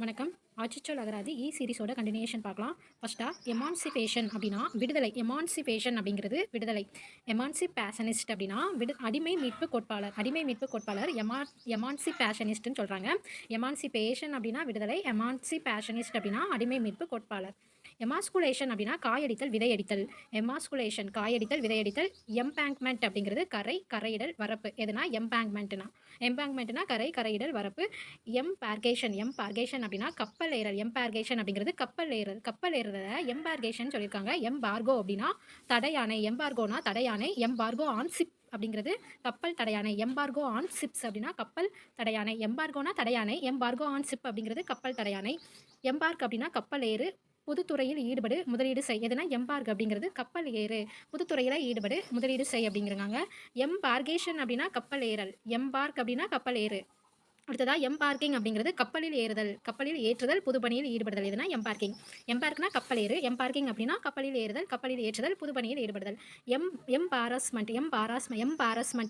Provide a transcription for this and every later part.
வணக்கம். ஆச்சிச்சொல் அகராதி சீரிஸோட கண்டினியூஷன் பார்க்கலாம். ஃபர்ஸ்ட்டா எமான்சிபேஷன் அப்படின்னா விடுதலை. எமான்சிபேஷன் அப்படிங்கிறது விடுதலை. எமான்சிபேஷனிஸ்ட் அப்படின்னா அடிமை மீட்பு கோட்பாளர். அடிமை மீட்பு கோட்பாளர் எமான்சிபேஷனிஸ்ட்னு சொல்கிறாங்க. எமான்சிபேஷன் அப்படின்னா விடுதலை. எமான்சிபேஷனிஸ்ட் அப்படின்னா அடிமை மீட்பு கோட்பாளர். எமாஸ்குலேஷன் அப்படின்னா காயடித்தல் விதையடித்தல். எமாஸ்குலேஷன் காயடித்தல் விதையடித்தல். எம்பேங்க்மெண்ட் அப்படிங்கிறது கரையிடல் வரப்பு. எதுனா எம்பேங்க்மெண்ட்னா கரையிடல் வரப்பு. எம்பார்கேஷன் அப்படின்னா கப்பல் ஏறல். எம்பார்கேஷன் அப்படிங்கிறது கப்பல் ஏறுறத எம்பார்கேஷன் சொல்லியிருக்காங்க. எம்பார்கோ அப்படின்னா தடையானை. எம்பார்கோனா தடையானை. எம்பார்கோ ஆன் சிப் அப்படிங்கிறது கப்பல் தடையானை. எம்பார்கோ ஆன் சிப்ஸ் அப்படின்னா கப்பல் தடையானை. எம்பார்கோனா தடையானை. எம்பார்கோ ஆன் சிப் அப்படிங்கிறது கப்பல் தடையானை. எம்பார்க் அப்படின்னா கப்பல் ஏறு. புதுத்துறையில் ஈடுபடு முதலீடு செய். எதுனா எம்பார்க் அப்படிங்கிறது கப்பல் ஏறு. புதுத்துறையில் ஈடுபடு முதலீடு செய் அப்படிங்கிறாங்க. எம்பார்கேஷன் அப்படின்னா கப்பல் ஏறல். எம்பார்க் அப்படின்னா கப்பல் ஏறு. அடுத்ததா எம்பார்க்கிங் அப்படிங்கிறது கப்பலில் ஏறுதல். கப்பலில் ஏற்றுதல் புதுப்பணியில் ஈடுபடுதல். எதுனா எம்பார்க்கிங். எம்பார்க்னா கப்பல் ஏறு. எம்பார்க்கிங் அப்படின்னா கப்பலில் ஏறுதல் கப்பலில் ஏற்றுதல் புதுப்பணியில் ஈடுபடுதல். எம்பாரஸ்மெண்ட்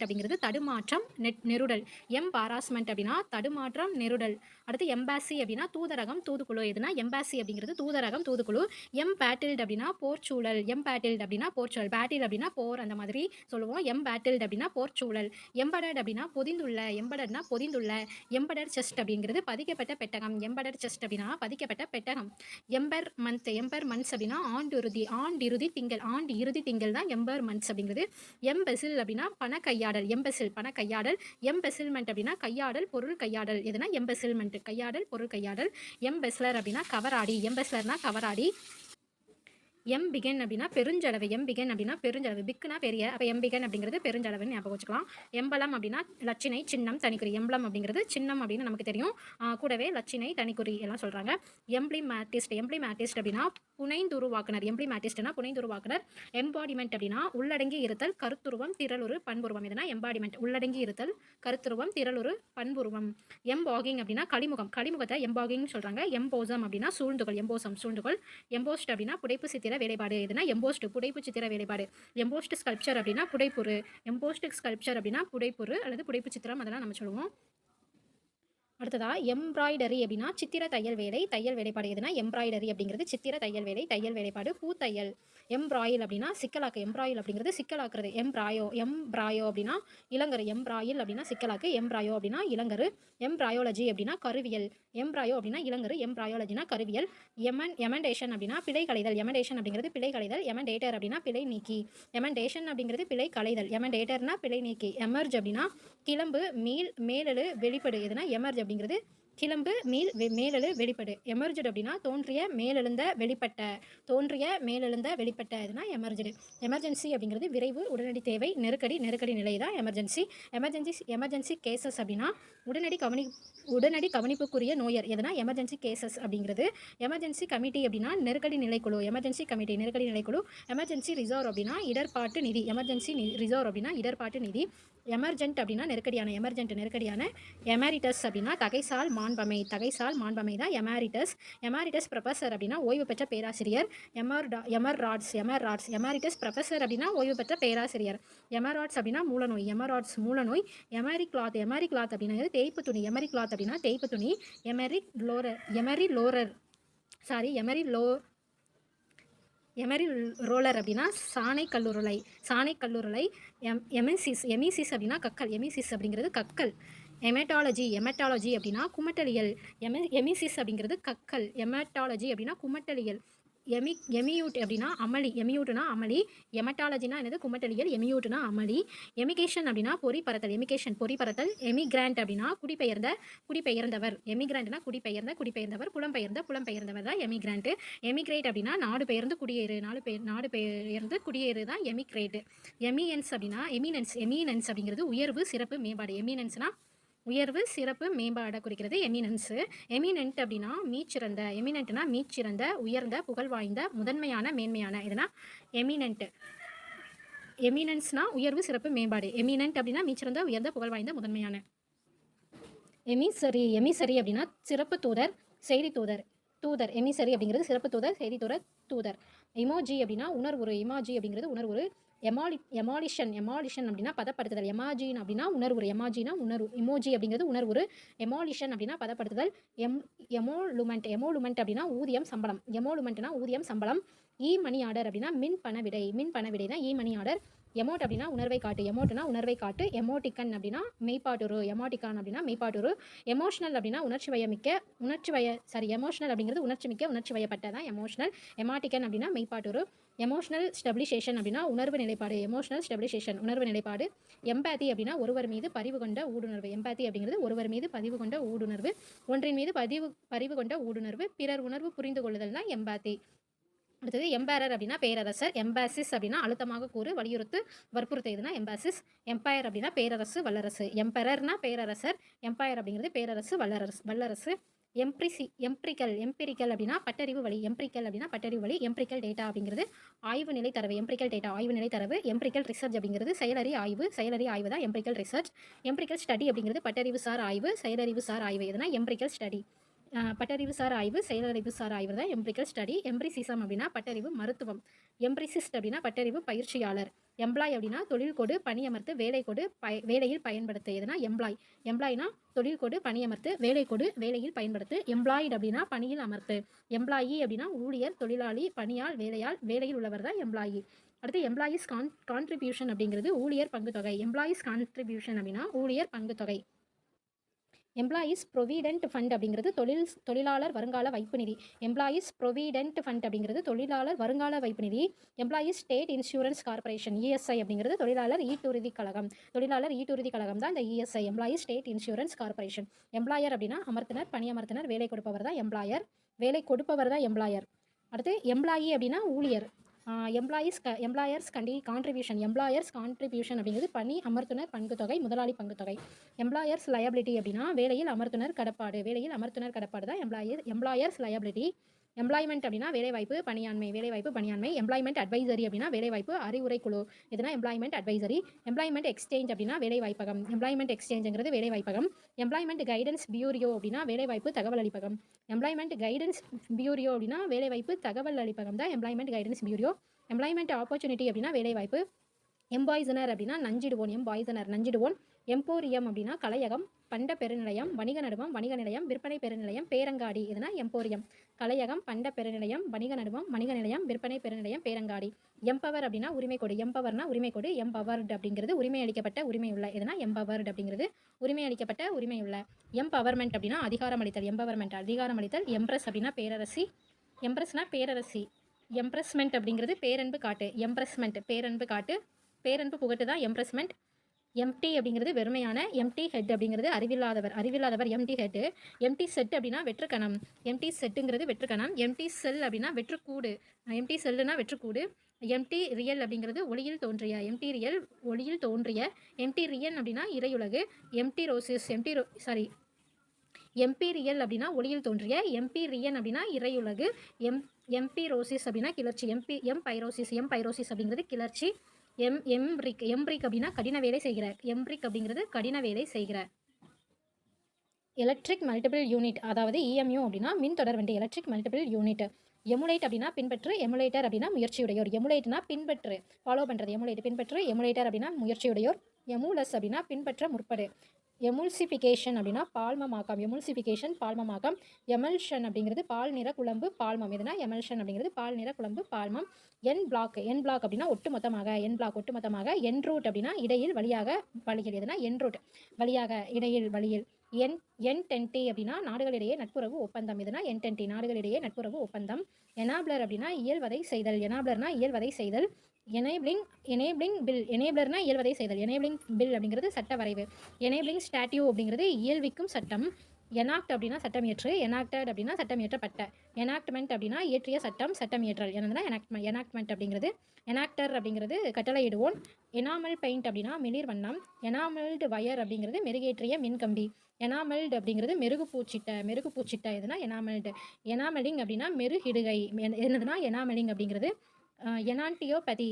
அப்படிங்கிறது தடுமாற்றம் நெருடல். எம்பாரஸ்மெண்ட் அப்படின்னா தடுமாற்றம் நெருடல். அடுத்து எம்பாசி அப்படின்னா தூதரகம் தூதுக்குழு. எதுனா எம்பாசி அப்படிங்கிறது தூதரகம் தூதுக்குழு. எம்பேட்டில்ட் அப்படின்னா போர்ச்சூழல். எம்பேட்டில்ட் அப்படின்னா போர்ச்சூழல். பேட்டில் அப்படின்னா போர் அந்த மாதிரி சொல்லுவோம். எம்பேட்டில்ட் அப்படின்னா போர்ச்சூழல். எம்படட் அப்படின்னா பொதிந்துள்ள. எம்படட்னா பொதிந்துள்ள. எம்படர் செஸ்ட் அப்படிங்கிறது பதிக்கப்பட்ட பெட்டகம். எம்படர் செஸ்ட் அப்படின்னா பதிக்கப்பட்ட பெட்டகம். எம்பர் மந்த்ஸ் அப்படின்னா ஆண்டிறுதி திங்கள் தான் எம்பர் மந்த்ஸ் அப்படிங்கிறது. எம்பெசில் அப்படின்னா பணக்கையாடல். எம்பெசில்மெண்ட் அப்படின்னா கையாடல் பொருள் கையாடல். எதுனா எம்பெசில்மெண்ட் கையாடல் பொருள் கையாடல். எம்பெஸ்லர் அப்படின்னா கவராடி. எம்பெஸ்லர்னா கவராடி. எம்பிகன் அப்படின்னா பெருஞ்சளவு. எம்பிகன் அப்படின்னா பெருஞ்சளவு. பிக்குனா பெரிய. அப்போ எம்பிகன் அப்படிங்கிறது பெருஞ்சளவுன்னு ஞாபகம் வச்சுக்கலாம். எம்பலம் அப்படின்னா லட்சினை சின்னம் தனிக்குறி. எம்பலம் அப்படிங்கிறது சின்னம் அப்படின்னு நமக்கு தெரியும். கூடவே லட்சினை தனிக்குறி எல்லாம் சொல்கிறாங்க. எம்ப்ளிமேட்டிஸ்ட் அப்படின்னா புனைந்துருவாக்குனர். எம்ப்ளிமேட்டிஸ்ட்னா புனைந்துருவாக்குனர். எம்பாடிமெண்ட் அப்படின்னா உள்ளடங்கி இருத்தல் கருத்துருவம் திரளுரு பண்புருவம். எதுனா எம்பாடிமெண்ட் உள்ளடங்கி இருத்தல் கருத்துருவம் திரளுரு பண்புருவம். எம்பாகிங் அப்படின்னா கலிமுகத்தை எம்பாகிங் சொல்கிறாங்க. எம்போசம் அப்படின்னா சூழ்ந்துகள். சூழ்ந்துகள். எம்போஸ்ட் அப்படின்னா புடைப்பு சித்திர வேலைப்பாடு. எதுனா எம்போஸ்ட் புடைப்பு சித்திர வேலைப்பாடு. எம்போஸ்ட் ஸ்கல்ப்சர் அப்படின்னா புடைப்புறு. எம்போஸ்ட் ஸ்கல்ப்சர் அப்படின்னா புடைப்புறு அல்லது புடைப்பு சித்திரம் அதெல்லாம் நம்ம சொல்லுவோம். அடுத்ததா எம்ப்ராய்டரி அப்படின்னா சித்திர தையல் வேலைப்பாடு. எதுனா எம்ப்ராய்டரி அப்படிங்கிறது சித்திர தையல் வேலைப்பாடு. பூத்தையல். எம்ப்ராயில் அப்படின்னா சிக்கலாக்கு. எம்ப்ராயில் அப்படிங்கிறது சிக்கலாக்குறது. எம்ப்ராயோ அப்படின்னா இளங்கரு. எம்ப்ராயில் அப்படின்னா சிக்கலாக்கு. எம்ப்ராயோ அப்படின்னா இளங்கரு. எம்ப்ராயோலஜி அப்படின்னா கருவியல். எம்ப்ராயோ அப்படின்னா இளங்கரு. எம்ப்ராயோலஜினா கருவியல். எமெண்டேஷன் அப்படின்னா பிழை களைதல். எமெண்டேஷன் அப்படிங்கிறது பிழை களைதல். எமெண்டேட்டர் அப்படின்னா பிழை நீக்கி. எமெண்டேஷன் அப்படிங்கிறது பிழை களைதல். எமெண்டேட்டர்னா பிழை நீக்கி. எமர்ஜ் அப்படின்னா கிளம்பு மேலெழு வெளிப்படு. எதுனா எமர்ஜ் அப்படிங்கிறது கிளம்பு மேலெழு வெளிப்படு. எமர்ஜ்டு அப்படின்னா தோன்றிய மேலெழுந்த வெளிப்பட்ட எதுனா எமர்ஜ்டு. எமர்ஜென்சி அப்படிங்கிறது விரைவு உடனடி தேவை நெருக்கடி நிலை தான் எமர்ஜென்சி. எமர்ஜென்சி கேசஸ் அப்படின்னா உடனடி கவனிப்புக்குரிய நோயர். எதுனா எமர்ஜென்சி கேசஸ் அப்படிங்கிறது. எமர்ஜென்சி கமிட்டி அப்படின்னா நெருக்கடி நிலைக்குழு. எமர்ஜென்சி கமிட்டி நெருக்கடி நிலைக்குழு. எமர்ஜென்சி ரிசர்வ் அப்படின்னா இடர்பாட்டு நிதி. எமர்ஜென்சி ரிசர்வ் அப்படின்னா இடர்பாட்டு நிதி. எமர்ஜென்ட் அப்படின்னா நெருக்கடியான. எமரிட்டஸ் அப்படின்னா தகைசால் மாண்பமை தான் எமரிட்டஸ். எமரிட்டஸ் ப்ரொஃபஸர் அப்படின்னா ஓய்வு பெற்ற பேராசிரியர். எமர்ராட்ஸ். எமரிட்டஸ் ப்ரொஃபஸர் அப்படின்னா ஓய்வு பெற்ற பேராசிரியர். எமராட்ஸ் அப்படின்னா மூலநோய். எமரி கிளாத் அப்படின்னா தேய்ப்பு துணி. எமரி கிளாத் அப்படின்னா தேய்ப்பு துணி. எமரி ரோலர் அப்படின்னா சாணை கல்லுருளை. எமிசிஸ் அப்படின்னா கக்கல். எமிசிஸ் அப்படிங்கிறது கக்கல். எமெட்டாலஜி அப்படின்னா குமட்டலியல். எமிசிஸ் அப்படிங்கிறது கக்கல். எமெட்டாலஜி அப்படின்னா குமட்டலியல். எமியூட் அப்படின்னா அமளி. எமியூட்னா அமளி. எமெட்டாலஜினா என்னது குமட்டலியல். எமியூட்னா அமளி. எமிகேஷன் அப்படின்னா பொறிப்பறத்தல். எமிகிராண்ட் அப்படின்னா குடிபெயர்ந்தவர். எமிகிராண்ட்னா குடிபெயர்ந்தவர். புலம்பெயர்ந்தவர் தான் எமிகிராண்ட். எமிகிரேட் அப்படின்னா நாடு பெயர்ந்து குடியேறு தான் எமிகிரேட். எமினன்ஸ் அப்படிங்கிறது உயர்வு சிறப்பு மேம்பாடு. எமினன்ஸ்னா உயர்வு சிறப்பு மேம்பாடை குறிக்கிறது எமினன்ஸு. எமினென்ட் அப்படின்னா மீச்சிறந்த உயர்ந்த புகழ்வாய்ந்த முதன்மையான மேன்மையான. எதுனா எமினன்ஸ்னா உயர்வு சிறப்பு மேம்பாடு. எமினென்ட் அப்படின்னா மீச்சிறந்த உயர்ந்த புகழ்வாய்ந்த முதன்மையான. எமிசரி அப்படின்னா சிறப்பு தூதர் செய்தி தூதர். எமிசரி அப்படிங்கிறது சிறப்பு தூதர் செய்தி தூதர். இமோஜி அப்படின்னா உணர்வுறு. இமாஜி அப்படிங்கிறது உணர்வுறு. எமாலிஷன் அப்படின்னா பதப்படுத்துதல். எமாஜின் அப்படின்னா உணர்வுறு. எமாஜினா உணர்வு. எமோஜி அப்படிங்கிறது உணர்வுறு. எமாலிஷன் அப்படின்னா பதப்படுத்துதல். எமோலுமெண்ட் அப்படின்னா ஊதியம், சம்பளம். எமோலுமெண்ட்னா ஊதியம், சம்பளம். இ மணி ஆர்டர் அப்படின்னா மின் பணவிடை. மின் பணவிடை தான் இ மணி ஆர்டர். எமோட் அப்படின்னா உணர்வை காட்டு. எமோட்னா உணர்வை காட்டு. எமோட்டிக்கன் அப்படின்னா மெய்ப்பாட்டுரு. எமோட்டிகான் அப்படின்னா மெய்ப்பாட்டுரு. எமோஷனல் அப்படின்னா எமோஷனல் அப்படிங்கிறது உணர்ச்சி மிக்க, உணர்ச்சி வயப்பட்டதான் எமோஷனல். எமாட்டிக்கன் அப்படின்னா மெய்ப்பாட்டுரு. எமோஷனல் ஸ்டெபிலைசேஷன் அப்படின்னா உணர்வு நிலைப்பாடு. எமோஷனல் ஸ்டெபிலைசேஷன் உணர்வு நிலைப்பாடு. எம்பாத்தி அப்படின்னா ஒருவர் மீது பரிவு கொண்ட ஊடுணர்வு. எம்பாத்தி அப்படிங்கிறது ஒருவர் மீது பதிவு கொண்ட ஊடுணர்வு. ஒன்றின் மீது பரிவு கொண்ட ஊடுணர்வு. பிறர் உணர்வு புரிந்து கொள்ளுதல் தான் எம்பாத்தி. அடுத்தது எம்பேரர் அப்படின்னா பேரரசர். எம்பாசிஸ் அப்படின்னா அழுத்தமாக கூறு, வலியுறுத்து, வற்புறுத்துதுன்னா எம்பாசிஸ். எம்பையர் அப்படின்னா பேரரசு, வல்லரசு. எம்பரர்னா பேரரசர். எம்பையர் அப்படிங்கிறது பேரரசு, வல்லரசு. எம்பிரிக்கல் அப்படின்னா பட்டறிவு வழி. எம்பிரிக்கல் அப்படின்னா பட்டறிவு வழி. எம்பிரிக்கல் டேட்டா அப்படிங்கிறது ஆய்வு நிலை தரவு. எம்பிரிக்கல் டேட்டா ஆய்வு நிலை தரவு. எம்பிரிக்கல் ரிசர்ச் அப்படிங்கிறது செயலறி ஆய்வு தான் எம்பிரிக்கல் ரிசர்ச். எம்பிரிக்கல் ஸ்டடி அப்படிங்கிறது பட்டறிவு சார் ஆய்வு, செயலறிவு சார் ஆய்வு. எதுனா எம்பிரிக்கல் ஸ்டடி. பட்டறிவு சார் ஆய்வு, செயலறிவு சார் ஆய்வு தான் எம்பிரிக்கல் ஸ்டடி. எம்பிரிசிசம் அப்படின்னா பட்டறிவு மருத்துவம். எம்பிரிசிஸ்ட் அப்படின்னா பட்டறிவு பயிற்சியாளர். எம்ப்ளாய் அப்படின்னா தொழில் கொடு, பணியமர்த்து, வேலை கொடு, வேலையில் பயன்படுத்து. எதுனா எம்ப்ளாய்னா தொழில் கொடு, பணியமர்த்து, வேலை கொடு, வேலையில் பயன்படுத்து. எம்ப்ளாய்டு அப்படின்னா பணியில் அமர்த்து. எம்ப்ளாயி அப்படின்னா ஊழியர், தொழிலாளி, பணியால், வேலையில் உள்ளவர் தான் எம்ப்ளாயி. அடுத்து எம்ப்ளாயீஸ் கான்ட்ரிபியூஷன் அப்படிங்கிறது ஊழியர் பங்குத்தொகை. எம்ப்ளாயீஸ் கான்ட்ரிபியூஷன் அப்படின்னா ஊழியர் பங்குத்தொகை. எம்ப்ளாயீஸ் ப்ரொவிடென்ட் ஃபண்ட் அப்படிங்கிறது தொழிலாளர் வருங்கால வைப்பு நிதி. எம்ப்ளாயீஸ் ப்ரொவிடென்ட் ஃபண்ட் அப்படிங்கிறது தொழிலாளர் வருங்கால வைப்பு நிதி. Employees state insurance corporation ESI அப்படிங்கிறது தொழிலாளர் ஈட்டுறுதி கழகம் தான் இந்த ESI. Employees state insurance corporation. Employer அப்படின்னா அமர்த்தினர், பணியமர்த்தினர், வேலை கொடுப்பவர் தான் எம்ப்ளாயர். அடுத்து எம்ப்ளாயி அப்படின்னா ஊழியர். எம்ப்ளாயர்ஸ் கான்ட்ரிபியூஷன் அப்படிங்கிறது பணி அமர்த்துனர் பங்குத்தொகை, முதலாளி பங்குத்தொகை. எம்ப்ளாயர்ஸ் லயபிலிட்டி அப்படின்னா வேலையில் அமர்த்துனர் கடப்பாடு தான் எம்ப்ளாயர்ஸ் லயபிலிட்டி. எம்ப்ளாய்மெண்ட் அப்படின்னா வேலைவாய்ப்பு பணியாண்மை. எம்ப்ளாய்மெண்ட் அட்வைசரி அப்படின்னா வேலைவாய்ப்பு அறிவுரை குழு. இதுனா எம்ப்ளாய்மெண்ட் அட்வைசரி. எம்ப்ளாய்மெண்ட் எக்ஸ்சேஞ்ச் அப்படின்னா வேலைவாய்ப்பகம். எம்ப்ளாய்மெண்ட் எக்ஸ்சேஞ்சுங்கிறது வேலைவாய்ப்பகம். எம்ப்ளாய்மெண்ட் கைடன்ஸ் பியூரோ அப்படின்னா வேலைவாய்ப்பு தகவல் அளிப்பகம். எம்ப்ளாய்மெண்ட் கைடன்ஸ் பியூரோ அப்படின்னா வேலைவாய்ப்பு தகவல் அளிப்பகம் தான் employment guidance bureau. Employment opportunity அப்படின்னா வேலைவாய்ப்பு. எம்பாய்சனர் அப்படின்னா நஞ்சிடுவோன். எம்போரியம் அப்படின்னா கலையகம், பண்ட பெருநிலையம், வணிக நடுவம், வணிக நிலையம், விற்பனை பெருநிலையம், பேரங்காடி. இதுனா எம்போரியம். கலையகம், பண்ட பெருநிலையம், வணிக நடுவம், வணிக நிலையம், விற்பனை பெருநிலையம், பேரங்காடி. எம்பவர் அப்படின்னா உரிமை கொடு. எம்பவர்னா உரிமை கொடு. எம்பவர்டு அப்படிங்கிறது உரிமை அளிக்கப்பட்ட உரிமையுள்ள. இதுனா எம்பவர்டு அப்படிங்கிறது உரிமை அளிக்கப்பட்ட உரிமையுள்ள. எம்பவர்மெண்ட் அப்படின்னா அதிகாரமளித்தல். அதிகாரமளித்தல். எம்ப்ரஸ் அப்படின்னா பேரரசி. எம்ப்ரஸ்னா பேரரசி. எம்ப்ரஸ்மெண்ட் அப்படிங்கிறது பேரன்பு காட்டு. பேரன்பு புகட்டு தான் எம்ப்ரஸ்மெண்ட். எம்டி அப்படிங்கிறது வெறுமையான. எம்டி ஹெட் அப்படிங்கிறது அறிவில்லாதவர் எம்டி ஹெட். எம்டி செட் அப்படின்னா வெற்றுக்கணம். எம்டி செட்டுங்கிறது வெற்றுக்கணம். எம்டி செல் அப்படின்னா வெற்றுக்கூடு. எம்டி செல்லுனா வெற்றுக்கூடு. எம்டி ரியல் அப்படிங்கிறது ஒளியில் தோன்றிய. எம்டி ரியன் அப்படின்னா இறையுலகு. எம்பீரியல் அப்படின்னா ஒளியில் தோன்றிய. எம்பீரியன் அப்படின்னா இறையுலகு. எம்பிரோசிஸ் அப்படின்னா கிளர்ச்சி. எம்பைரோசிஸ் அப்படிங்கிறது கிளர்ச்சி. எம்ரிக் அப்படின்னா கடின வேலை செய்கிற. எலக்ட்ரிக் மல்டிபிள் யூனிட் அதாவது இஎம்யூ அப்படின்னா மின் தொடர்வண்டி. Electric multiple unit. எமுலேட் அப்படின்னா பின்பற்று. எமுலேட்டர் அப்படின்னா முயற்சியுடையோர். எமுலேட்னா பின்பற்று, ஃபாலோ பண்ணுறது. பின்பற்று. எமுலேட்டர் அப்படின்னா முயற்சியுடையோர். எமுலஸ் அப்படின்னா பின்பற்ற முற்படு. எமுல்சிஃபிகேஷன் அப்படின்னா பால்மமாக்கம். எமல்ஷன் அப்படிங்கிறது பால் நிற குழம்பு பால்மம். எதுனா எமல்ஷன் அப்படிங்கிறது பால் நிற குழம்பு பால்மம். என் பிளாக் அப்படின்னா ஒட்டுமொத்தமாக. என்ரூட் அப்படின்னா இடையில் வழியாக வழியில். எதுனா என்ரூட் வழியாக இடையில் வழியில். என்டென்டி அப்படின்னா நாடுகளிடையே நட்புறவு ஒப்பந்தம். எதுனா என்டென்டி நாடுகளிடையே நட்புறவு ஒப்பந்தம். எனாப்ளர் அப்படின்னா இயல்வதை செய்தல். Enabling bill. எனேபிளர்னா இயல்வதை செய்தல். எனேபிளிங் பில் அப்படிங்கிறது சட்ட வரைவு. எனேபிளிங் ஸ்டாட்யூ அப்படிங்கிறது இயல்விக்கும் சட்டம். எனாக்ட் அப்படின்னா சட்டம் இயற்று. எனாக்டட் அப்படின்னா சட்டம் இயற்றப்பட்ட. எனாக்ட்மெண்ட் அப்படின்னா இயற்றிய சட்டம், சட்டம் இயற்றல். என்னதுன்னா எனாக்ட்மெண்ட் அப்படிங்கிறது. எனாக்டர் அப்படிங்கிறது கட்டளையிடுவோன். எனாமல் பெயிண்ட் அப்படின்னா மிளிர் வண்ணம். எனாமல்டு வயர் அப்படிங்கிறது மெருகேற்றிய மின்கம்பி. எனாமல்டு அப்படிங்கிறது மெருகுப்பூச்சிட்ட. எதுனா எனாமலிங் அப்படின்னா மெருகிடுகை. என்னதுன்னா எனாமலிங் அப்படிங்கிறது. எனான்டியோபதி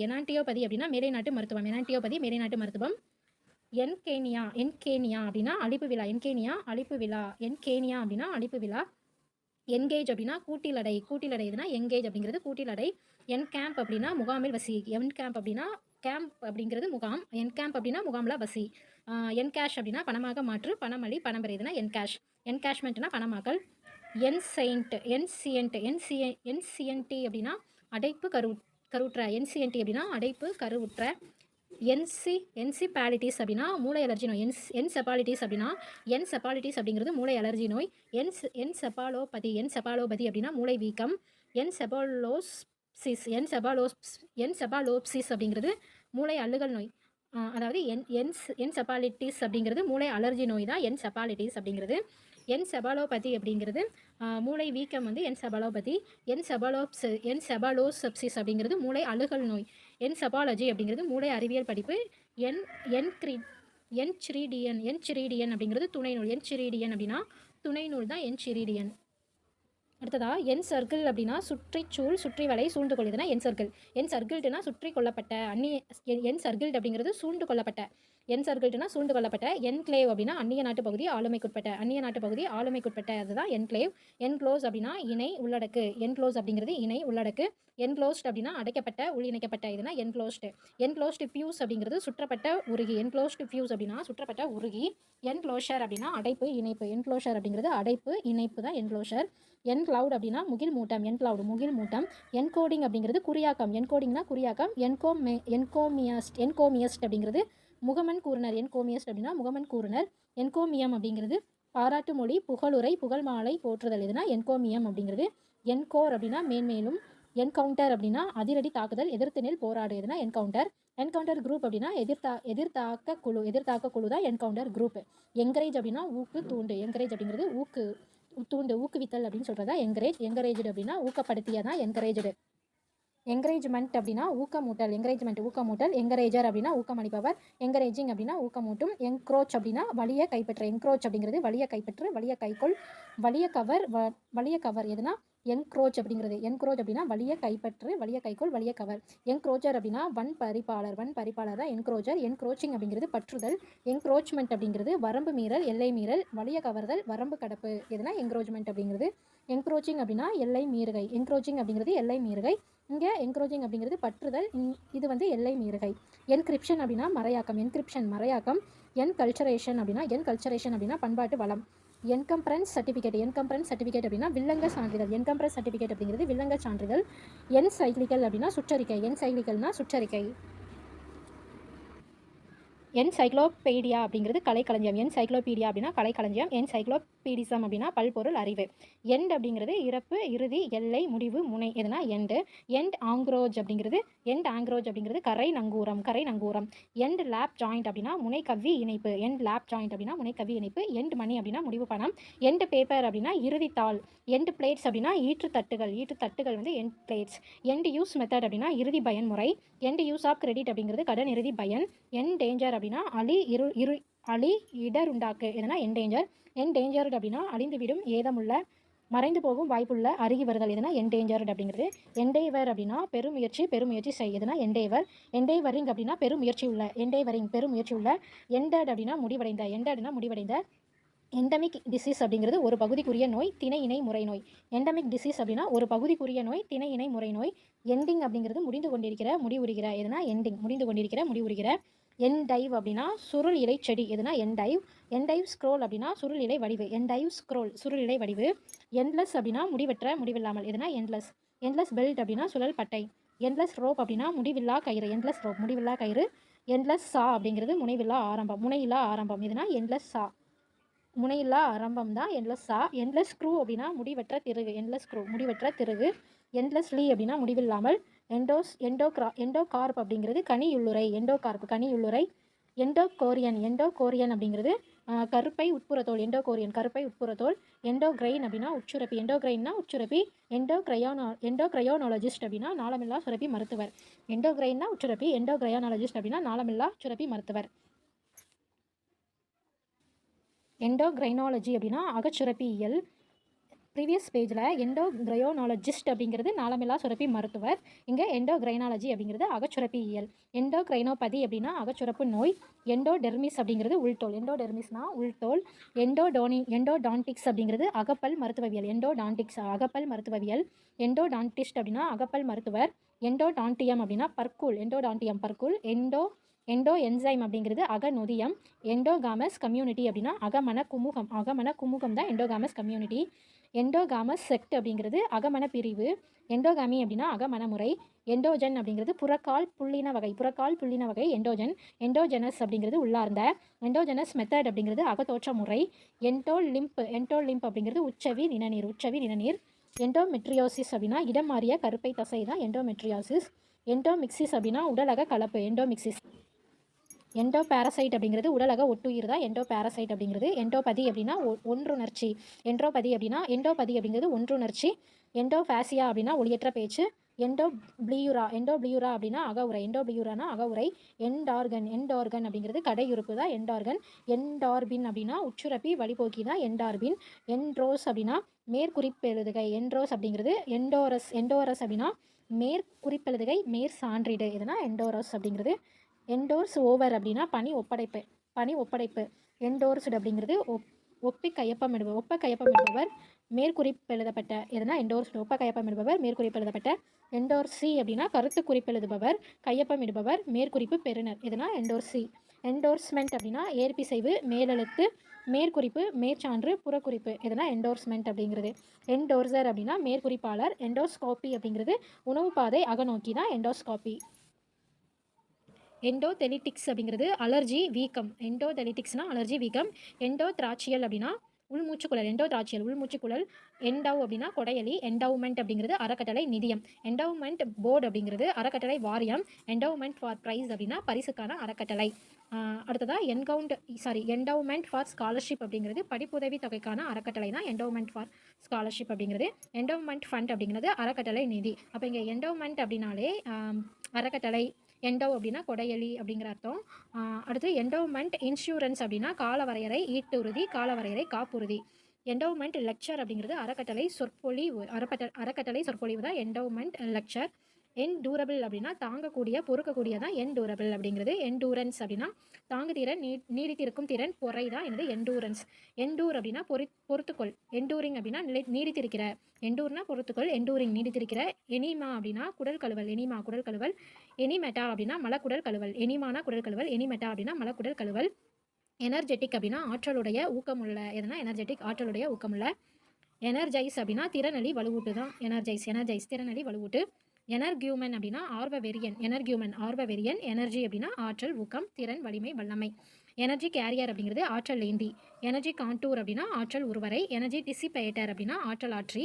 அப்படின்னா மேலை நாட்டு மருத்துவம். என்கேனியா அப்படின்னா அழிப்பு விழா. என்கேஜ் அப்படின்னா கூட்டிலடை. இதுனா என்கேஜ் அப்படிங்கிறது கூட்டிலடை. என் கேம்ப் அப்படின்னா முகாமில் வசி. என் கேம்ப் அப்படின்னா கேம்ப் அப்படிங்கிறது முகாம். என்கேம்ப் அப்படின்னா முகாமில் வசி. என்கேஷ் அப்படின்னா பணமாக மாற்று, பணமளி, பணம்பெறை. இதுனா என்கேஷ். என்கேஷ்மெண்ட்னா பணமாக்கல். என்செயின்ட் என்சிஎன்டி அப்படின்னா அடைப்பு கருவுற்ற. என்சிஎன்டி அப்படின்னா அடைப்பு கருவுற்ற. என்சிபாலிட்டிஸ் அப்படின்னா மூளை அலர்ஜி நோய். என்செபாலிட்டிஸ் அப்படின்னா என்செபாலிட்டிஸ் அப்படிங்கிறது மூளை அலர்ஜி நோய். என்செபாலோபதி அப்படின்னா மூளை வீக்கம். என்செபாலோப்சிஸ் அப்படிங்கிறது மூளை அள்ளுகல் நோய். அதாவது என்செபாலிட்டிஸ் அப்படிங்கிறது மூளை அலர்ஜி நோய் தான் என்செபாலிட்டிஸ் அப்படிங்கிறது. என்செபாலோபதி அப்படிங்கிறது மூளை வீக்கம் வந்து என்செபாலோபதி. என்செபாலோசெப்சிஸ் அப்படிங்கிறது மூளை அழுகல் நோய். என்செபாலஜி அப்படிங்கிறது மூளை அறிவியல் படிப்பு. என்சிரிடியன் அப்படிங்கிறது துணை நூல். என்சிரிடியன் அப்படின்னா துணை நூல் தான் என்சிரிடியன். அடுத்ததா என் சர்க்கிள் அப்படின்னா சுற்றி வலை சூழ்ந்து கொள்ளுதுன்னா என் சர்க்கிள். என் சர்க்கிள்டுனா சுற்றி கொள்ளப்பட்ட என் சர்க்கிள்டு அப்படிங்கிறது சூழ்ந்து கொள்ளப்பட்ட. என் சர்க்கிள்டுனா சூழ்ந்து கொள்ளப்பட்ட. என்க்ளேவ் அப்படின்னா அந்நிய நாட்டு பகுதி ஆளுமைக்குட்பட்ட அதுதான் என்க்ளேவ். என்க்ளோஸ் அப்படின்னா இணை உள்ளடக்கு. என்க்ளோஸ் அப்படிங்கிறது இணை உள்ளடக்கு. என்க்ளோஸ்ட் அப்படின்னா அடைக்கப்பட்ட உள் இணைக்கப்பட்ட. இதுனா என்க்ளோஸ்டு ஃபியூஸ் அப்படிங்கிறது சுற்றப்பட்ட உருகி. என்க்ளோஸ்டு ஃபியூஸ் அப்படின்னா சுற்றப்பட்ட உருகி. என்க்ளோஷர் அப்படின்னா அடைப்பு இணைப்பு. என்க்ளோஷர் அப்படிங்கிறது அடைப்பு இணைப்பு தான் என்க்ளோஷர். என்க்ளவுட் அப்படின்னா முகில் மூட்டம். முகில் மூட்டம். என்கோடிங் அப்படிங்கிறது குறியாக்கம். என்கோடிங்னா குறியாக்கம். என்கோமியஸ்ட் அப்படிங்கிறது முகமன் கூறுனர். என்கோமியஸ்ட் அப்படின்னா முகமன் கூறுனர். என்கோமியம் அப்படிங்கிறது பாராட்டு மொழி, புகழுரை, புகழ் மாலை, போற்றுதல். இதுனா என்கோமியம் அப்படிங்கிறது. என்கோர் அப்படின்னா மேன்மேலும். என்கவுண்டர் அப்படின்னா அதிரடி தாக்குதல், எதிர்த்து நெல் போராடு. இதுனா என்கவுண்டர் குரூப் அப்படின்னா எதிர்த்தாக்க குழு தான் என்கவுண்டர் குரூப். என்கரேஜ் அப்படின்னா ஊக்கு தூண்டு. என்கரேஜ் அப்படிங்கிறது ஊக்குவித்தல் அப்படின்னு சொல்கிறதா என்கரேஜ்டு அப்படின்னா ஊக்கப்படுத்தியதான் என்கரேஜ்டு. என்கரேஜ்மெண்ட் அப்படின்னா ஊக்கமூட்டல். என்கரேஜர் அப்படின்னா ஊக்கமளிப்பவர். என்கரேஜிங் அப்படின்னா ஊக்கமூட்டும். என்க்ரோச் அப்படின்னா வலிய கைப்பற்ற. என்க்ரோச் அப்படிங்கிறது வலிய கைப்பற்று, வலிய கைக்கொள், வலிய கவர். எதுனா என்க்ரோச் அப்படின்னா வலிய கைப்பற்று, வலிய கைக்கோள், வலிய கவர். என்க்ரோச்சர் அப்படின்னா வன் பறிப்பாளர் தான் என்க்ரோச்சர். என்க்ரோச்சிங் அப்படிங்கிறது பற்றுதல். என்க்ரோச்மெண்ட் அப்படிங்கிறது வரம்பு மீறல், எல்லை மீறல், வலிய கவர்தல், வரம்பு கடப்பு. எதுனா என்க்ரோச்மெண்ட் அப்படிங்கிறது. என்க்ரோச்சிங் அப்படின்னா எல்லை மீறுகை. என்க்ரோச்சிங் அப்படிங்கிறது எல்லை மீறுகை. இங்கே என்க்ரோச்சிங் அப்படிங்கிறது பற்றுதல், இது வந்து எல்லை மீறுகை. என்கிரிப்ஷன் அப்படின்னா மறையாக்கம். என்கல்ச்சரேஷன் அப்படின்னா பண்பாட்டு வளம். என்கம்பரன்ஸ் சர்டிஃபிகேட் அப்படின்னா வில்லங்க சான்றிதழ். என்கம்பரன்ஸ் சர்டிஃபிகேட் அப்படிங்கிறது வில்லங்க சான்றிதழ். என்சைக்ளிக்கல் அப்படின்னா சுற்றறிக்கை. சுற்றறிக்கை. என்சைக்ளோபீடியா அப்படிங்கிறது கலைக்களஞ்சியம். என்சைக்ளோபீடியா அப்படின்னா கலைக்களஞ்சியம். என்சைக்ளோபீடிசம் அப்படின்னா பல்பொருள் அறிவு. எண்ட் அப்படிங்கிறது இறப்பு, இறுதி, எல்லை, முடிவு, முனை. எதுனா எண்ட் ஆங்க்ரோஜ் அப்படிங்கிறது கரை நங்கூரம். எண்ட் லேப் ஜாயிண்ட் அப்படின்னா முனை கவ்வி இணைப்பு. எண்ட் மணி அப்படின்னா முடிவு பணம். எண்ட் பேப்பர் அப்படின்னா இறுதித்தாள். எண்ட் பிளேட்ஸ் அப்படின்னா ஈற்று வந்து end plates. End use method அப்படின்னா இறுதி பயன்முறை. எண்ட் யூஸ் ஆஃப் கிரெடிட் அப்படிங்கிறது கடன் இறுதி பயன். எண்ட் டேஞ்சர் அப்படின்னா அழி இடருண்டாக்கு. எதுனா என்டேஞ்சர்டு அப்படின்னா அழிந்துவிடும், ஏதமுள்ள, மறைந்து போகும் வாய்ப்புள்ள, அருகி வருதல். எதுனா என்டேஞ்சர்டு அப்படிங்கிறது. என்டேவர் அப்படின்னா பெருமுயற்சி செய். எதுனா என்டேவரிங் அப்படின்னா பெருமுயற்சி உள்ள. எண்டட் அப்படின்னா முடிவடைந்த. எண்டமிக் டிசீஸ் அப்படிங்கிறது ஒரு பகுதிக்குரிய நோய், திணை இணை முறை நோய். எண்டமிக் டிசீஸ் அப்படின்னா ஒரு பகுதிக்குரிய நோய், திணை இணை முறை நோய். எண்டிங் அப்படிங்கிறது முடிந்து கொண்டிருக்கிற, முடிவுறுகிற. எதுனா எண்டிங் முடிந்து கொண்டிருக்கிற, முடிவுறுகிற. என்டைவ் அப்படின்னா சுருள் இலை செடி. எதுனா என்டைவ் ஸ்க்ரோல் அப்படின்னா சுருள் இலை வடிவு. சுருள் இலை வடிவு. எண்ட்லெஸ் அப்படின்னா முடிவற்ற, முடிவில்லாமல். எதுனா எண்ட்லெஸ் பெல்ட் அப்படின்னா சுழல் பட்டை. எண்ட்லெஸ் ரோப் அப்படின்னா முடிவில்லா கயிறு. எண்ட்லெஸ் சா அப்படிங்கிறது முனையில்லா ஆரம்பம். எதுனா எண்ட்லெஸ் சா, முனையில்லா ஆரம்பம் தான் எண்ட்லெஸ் சா. எண்ட்லெஸ் ஸ்க்ரூ அப்படின்னா முடிவற்ற திருகு. எண்ட்லெஸ்லி அப்படின்னா முடிவில்லாமல். எண்டோகார்ப் அப்படிங்கிறது கனியுள்ளுரை. எண்டோகோரியன் அப்படிங்கிறது கருப்பை உட்புறத்தோல். கருப்பை உட்புறத்தோல். எண்டோகிரைன் அப்படின்னா உட்சுரப்பி. உட்சுரப்பி. எண்டோக்ரையானாலஜிஸ்ட் அப்படின்னா நாளமில்லா சுரப்பி மருத்துவர். எண்டோகிரைன்னா உட்சுரப்பி. எண்டோக்ரையானாலஜிஸ்ட் அப்படின்னா நாளமில்லா சுரப்பி மருத்துவர். எண்டோக்ரைனாலஜி அப்படின்னா அகச்சுரப்பியல். ப்ரீவியஸ் பேஜில் எண்டோக்ரைனாலஜிஸ்ட் அப்படிங்கிறது நாளமில்லா சுரப்பி மருத்துவர். இங்கே எண்டோக்ரைனாலஜி அப்படிங்கிறது அகச்சுரப்பியியல். எண்டோக்ரைனோபதி அப்படின்னா அகச்சுரப்பு நோய். எண்டோடெர்மிஸ் அப்படிங்கிறது உள்தோல். எண்டோடெர்மிஸ்னா உள்தோல். எண்டோடான்டிக்ஸ் அப்படிங்கிறது அகப்பல் மருத்துவவியல். எண்டோடான்டிக்ஸ் அகப்பல் மருத்துவவியல். எண்டோடான்டிஸ்ட் அப்படின்னா அகப்பல் மருத்துவர். எண்டோடான்டியம் அப்படின்னா பற்குள். எண்டோடான்டியம் பற்குள். எண்டோ என்சைம் அப்படிங்கிறது அகநொதியம். எண்டோகாமஸ் கம்யூனிட்டி அப்படின்னா அகமன குமுகம். அகமன குமுகம் தான் எண்டோகாமஸ் கம்யூனிட்டி. எண்டோகாமஸ் செக்ட் அப்படிங்கிறது அகமன பிரிவு. எண்டோகாமி அப்படின்னா அகமன முறை. எண்டோஜன் அப்படிங்கிறது புறக்கால் புள்ளின வகை. புறக்கால் புள்ளின வகை எண்டோஜன். எண்டோஜெனஸ் அப்படிங்கிறது உள்ளார்ந்த. எண்டோஜெனஸ் மெத்தட் அப்படிங்கிறது அகத்தோற்ற முறை. எண்டோலிம்ப் அப்படிங்கிறது உச்சவி நிணநீர். உச்சவி நிணநீர். எண்டோமெட்ரியோசிஸ் அப்படின்னா இடம் மாறிய கருப்பை தசை தான் எண்டோமெட்ரியோசிஸ். எண்டோமிக்சிஸ் அப்படின்னா உடலக கலப்பு. எண்டோமிக்சிஸ். எண்டோபாரசைட் அப்படிங்கிறது உடலக ஒட்டுயிர் தான் எண்டோபாரசைட் அப்படிங்கிறது. எண்டோபதி அப்படின்னா ஒன்றுணர்ச்சி. எண்டோபதி அப்படிங்கிறது ஒன்றுணர்ச்சி. எண்டோஃபாசியா அப்படின்னா ஒளியற்ற பேச்சு. எண்டோபிளியூரா அப்படின்னா அகவுரை. எண்டோபிளியூரானா அகவுரை. எண்டார்கன் அப்படிங்கிறது கடையுறுப்பு தான் எண்டார்கன். என்டார்பின் அப்படின்னா உச்சுரப்பி வழிபோக்கி தான் என்டார்பின். என்ட்ரோஸ் அப்படின்னா மேற்குறிப்பெழுதுகை. என்ட்ரோஸ் அப்படிங்கிறது எண்டோரஸ் அப்படின்னா மேற்குறிப்பெழுதுகை மேற்சான்றிடு. இதுனா எண்டோரஸ் அப்படிங்கிறது. என்டோர்ஸ் ஓவர் அப்படின்னா பணி ஒப்படைப்பு. என்டோர்ஸ்டு அப்படிங்கிறது ஒப்ப கையொப்பமிடுபவர் மேற்குறிப்பெழுதப்பட்ட. எதுனா என்டோர்ஸ்டு ஒப்ப கையொப்பமிடுபவர் மேற்குறிப்பெழுதப்பட்ட. என்டோர்சி அப்படின்னா கருத்து குறிப்பெழுதுபவர் கையொப்பமிடுபவர் மேற்குறிப்பு பெறுநர். எதுனா என்டோர்சி. என்டோர்ஸ்மெண்ட் அப்படின்னா ஏற்பிசைவு மேலெழுத்து மேற்குறிப்பு மேற்சான்று புறக்குறிப்பு. எதுனா என்டோர்ஸ்மெண்ட் அப்படிங்கிறது. என்டோர்சர் அப்படின்னா மேற்குறிப்பாளர். எண்டோஸ்கோப்பி அப்படிங்கிறது உணவு பாதை அகநோக்கி தான் எண்டோஸ்கோப்பி. எண்டோதெலிட்டிக்ஸ் அப்படிங்கிறது அலர்ஜி வீக்கம். எண்டோதெலிட்டிக்ஸ்னா அலர்ஜி வீக்கம். எண்டோத்ராச்சியல் அப்படின்னா உள்மூச்சுக்குழல். எண்டோத்ராச்சியல் உள்மூச்சுக்குழல். எண்டவ் அப்படின்னா கொடையலி. எண்டவுமெண்ட் அப்படிங்கிறது அறக்கட்டளை நிதியம். எண்டவுமெண்ட் போர்டு அப்படிங்கிறது அறக்கட்டளை வாரியம். எண்டவுமெண்ட் ஃபார் ப்ரைஸ் அப்படின்னா பரிசுக்கான அறக்கட்டளை. அடுத்ததாக எண்டவுமெண்ட் ஃபார் ஸ்காலர்ஷிப் அப்படிங்கிறது படிப்புதவி தொகைக்கான அறக்கட்டளை தான் எண்டவுமெண்ட் ஃபார் ஸ்காலர்ஷிப் அப்படிங்கிறது. எண்டவுமெண்ட் ஃபண்ட் அப்படிங்கிறது அறக்கட்டளை நிதி. அப்போ இங்கே எண்டவுமெண்ட் அப்படின்னாலே அறக்கட்டளை. எண்டோவ் அப்படின்னா கொடையலி அப்படிங்கிற அர்த்தம். அடுத்து எண்டோமெண்ட் இன்சூரன்ஸ் அப்படின்னா காலவரையறை ஈட்டுறுதி காலவரையறை காப்புறுதி. எண்டோமெண்ட் லெக்சர் அப்படிங்கிறது அறக்கட்டளை சொற்பொழிவு தான் எண்டோமெண்ட் லெக்சர். என்டூரபிள் அப்படின்னா தாங்கக்கூடிய பொறுக்கக்கூடிய தான் என்டூரபிள் அப்படிங்கிறது. என்டூரன்ஸ் அப்படின்னா தாங்குதிறன் நீடித்திருக்கும் திறன் பொறை தான் என்னது என்டூரன்ஸ். என்டூர் அப்படின்னா பொறுத்துக்கொள். என்டூரிங் அப்படின்னா நீடித்திருக்கிற. என்டூர்னா பொறுத்துக்கொள். என்டூரிங் நீடித்திருக்கிற. எனிமா அப்படின்னா குடல் கழுவல். எனிமா குடல் கழுவல். எனிமெட்டா அப்படின்னா மலக்குடல் கழுவல். எனிமானா குடல் கழுவல். எனிமெட்டா அப்படின்னா மலக்குடல் கழுவல். எனர்ஜெட்டிக் அப்படின்னா ஆற்றலுடைய ஊக்கமுள்ள. எதுனா எனர்ஜெட்டிக் ஆற்றலுடைய ஊக்கமுள்ள. எனர்ஜைஸ் அப்படின்னா திறனளி வலுவூட்டு தான் எனர்ஜைஸ் திறனளி வலுவூட்டு. எனர்கியூமன் அப்படின்னா ஆர்வ வெறியன். எனர்ஜி அப்படின்னா ஆற்றல் ஊக்கம் திறன் வலிமை வல்லமை. எனர்ஜி கேரியர் அப்படிங்கிறது ஆற்றல் ஏந்தி. எனர்ஜி கான்டூர் அப்படின்னா ஆற்றல் உருவரை. எனர்ஜி டிசிபேட்டர் அப்படின்னா ஆற்றல் ஆற்றி.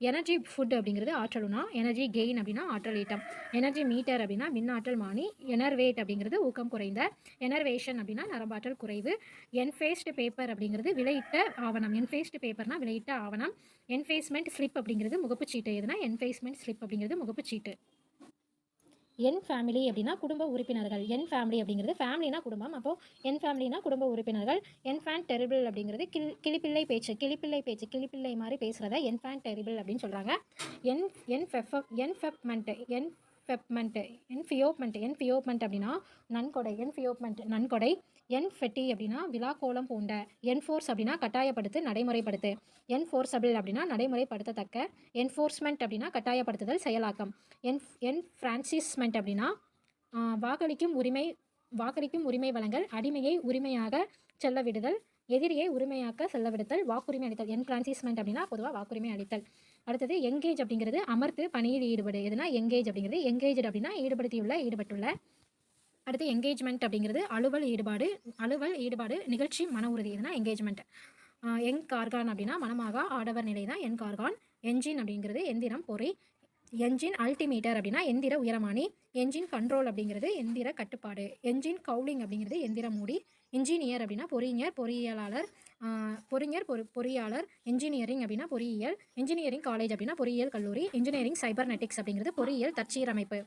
எனர்ஜி ஃபுட் அப்படிங்கிறது ஆற்றலுணா. எனர்ஜி கெயின் அப்படின்னா ஆற்றல் ஈட்டம். எனர்ஜி மீட்டர் அப்படின்னா மின்னாற்றல் மானி. எனர்வேட் அப்படிங்கிறது ஊக்கம் குறைந்த. எனர்வேஷன் அப்படின்னா நரம்பாற்றல் குறைவு. என்ஃபேஸ்டு பேப்பர் அப்படிங்கிறது விலையிட்ட ஆவணம். என்ஃபேஸ்டு பேப்பர்னா விலையிட்ட ஆவணம். என்ஃபேஸ்மெண்ட் ஸ்லிப் அப்படிங்கிறது முகப்புச்சீட்டு. எதுனா என்ஃபேஸ்மெண்ட் ஸ்லிப் அப்படிங்கிறது முகப்புச்சீட்டு. என் ஃபேமிலி அப்படின்னா குடும்ப உறுப்பினர்கள். என் ஃபேமிலி அப்படிங்கிறது ஃபேமிலினா குடும்பம். அப்போது என் ஃபேமிலினா குடும்ப உறுப்பினர்கள். என்ஃபேண்ட் டெரிபிள் அப்படிங்கிறது கிளிப்பிள்ளை கிளிப்பிள்ளை மாதிரி பேசுகிறத என்ஃபேண்ட் டெரிபிள் அப்படின்னு சொல்கிறாங்க. என்ஃபியோப்மெண்ட் அப்படின்னா நன்கொடை. என்ஃபெட்டி அப்படின்னா விழாக்கோலம் பூண்ட. என்ஃபோர்ஸ் அப்படின்னா கட்டாயப்படுத்து நடைமுறைப்படுத்து. என்ஃபோர்ஸபிள் அப்படின்னா நடைமுறைப்படுத்தத்தக்க. என்ஃபோர்ஸ்மெண்ட் அப்படின்னா கட்டாயப்படுத்துதல் செயலாக்கம். என்ஃப்ரான்சிஸ்மெண்ட் அப்படின்னா வாக்களிக்கும் உரிமை வழங்கல். அடிமையை உரிமையாக செல்ல விடுதல். எதிரியை உரிமையாக்க செல்ல விடுதல். வாக்குரிமை அளித்தல். என்ஃப்ரான்சிஸ்மெண்ட் அப்படின்னா பொதுவாக வாக்குரிமை அளித்தல். அடுத்தது எங்கேஜ் அப்படிங்கிறது அமர்த்து பணியில் ஈடுபடு. எதுனா எங்கேஜ் அப்படிங்கிறது எங்கேஜ் அப்படின்னா ஈடுபட்டுள்ள. அடுத்து என்கேஜ்மெண்ட் அப்படிங்கிறது அலுவல் ஈடுபாடு நிகழ்ச்சி மன உறுதி. எதுனா என்கேஜ்மெண்ட். என்கார்கான் அப்படின்னா மனமாக ஆடவர் நிலை தான் என்கார்கான். என்ஜின் அப்படிங்கிறது எந்திரம் பொறி. என்ஜின் அல்டிமீட்டர் அப்படின்னா எந்திர உயரமானி. என்ஜின் கண்ட்ரோல் அப்படிங்கிறது எந்திர கட்டுப்பாடு. என்ஜின் கவுலிங் அப்படிங்கிறது எந்திர மூடி. இன்ஜினியர் அப்படின்னா பொறியாளர். இன்ஜினியரிங் அப்படின்னா பொறியியல். இன்ஜினியரிங் காலேஜ் அப்படின்னா பொறியியல் கல்லூரி. இன்ஜினியரிங் சைபர்நெட்டிக்ஸ் அப்படிங்கிறது பொறியியல் தற்சீரமைப்பு.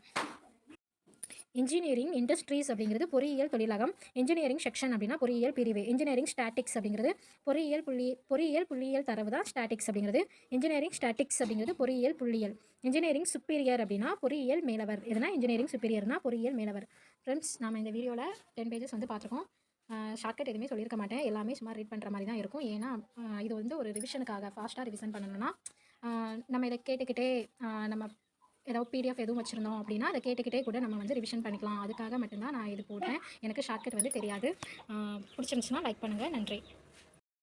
இன்ஜினியரிங் இண்டஸ்ட்ரீஸ் அப்படிங்கிறது பொறியியல் தொழிலகம். இன்ஜினியரிங் செக்ஷன் அப்படின்னா பொறியியல் பிரிவு. இன்ஜினியரிங் ஸ்டாட்டிக்ஸ் அப்படிங்கிறது பொறியியல் புள்ளியியல் தரவு தான் ஸ்டாட்டிக்ஸ் அப்படிங்கிறது. இன்ஜினியரிங் ஸ்டாட்டிக்ஸ் அப்படிங்கிறது பொறியியல் புள்ளியியல். இன்ஜினியரிங் சுப்பீரியர் அப்படின்னா பொறியியல் மேலவர். எதுனா இன்ஜினியரிங் சுப்பீரியர்னா பொறியியல் மேலவர். ஃப்ரெண்ட்ஸ், நம்ம இந்த வீடியோவில் 10 பேஜஸ் வந்து பார்த்துருக்கோம். ஷார்ட்கட் எதுவுமே சொல்லியிருக்க மாட்டேன். எல்லாமே சும்மா ரீட் பண்ணுற மாதிரி தான் இருக்கும். ஏன்னா இது வந்து ஒரு ரிவிஷனுக்காக ஃபாஸ்ட்டாக ரிவிஷன் பண்ணணும்னா நம்ம இதை கேட்டுக்கிட்டே நம்ம ஏதாவது பிடிஎஃப் எதுவும் வச்சுருந்தோம் அப்படின்னா அதை கேட்டுக்கிட்டே கூட நம்ம வந்து ரிவிஷன் பண்ணிக்கலாம். அதுக்காக மட்டும்தான் நான் இது போட்டேன். எனக்கு ஷார்ட்கட் வந்து தெரியாது. பிடிச்சிருந்துச்சுன்னா லைக் பண்ணுங்கள். நன்றி.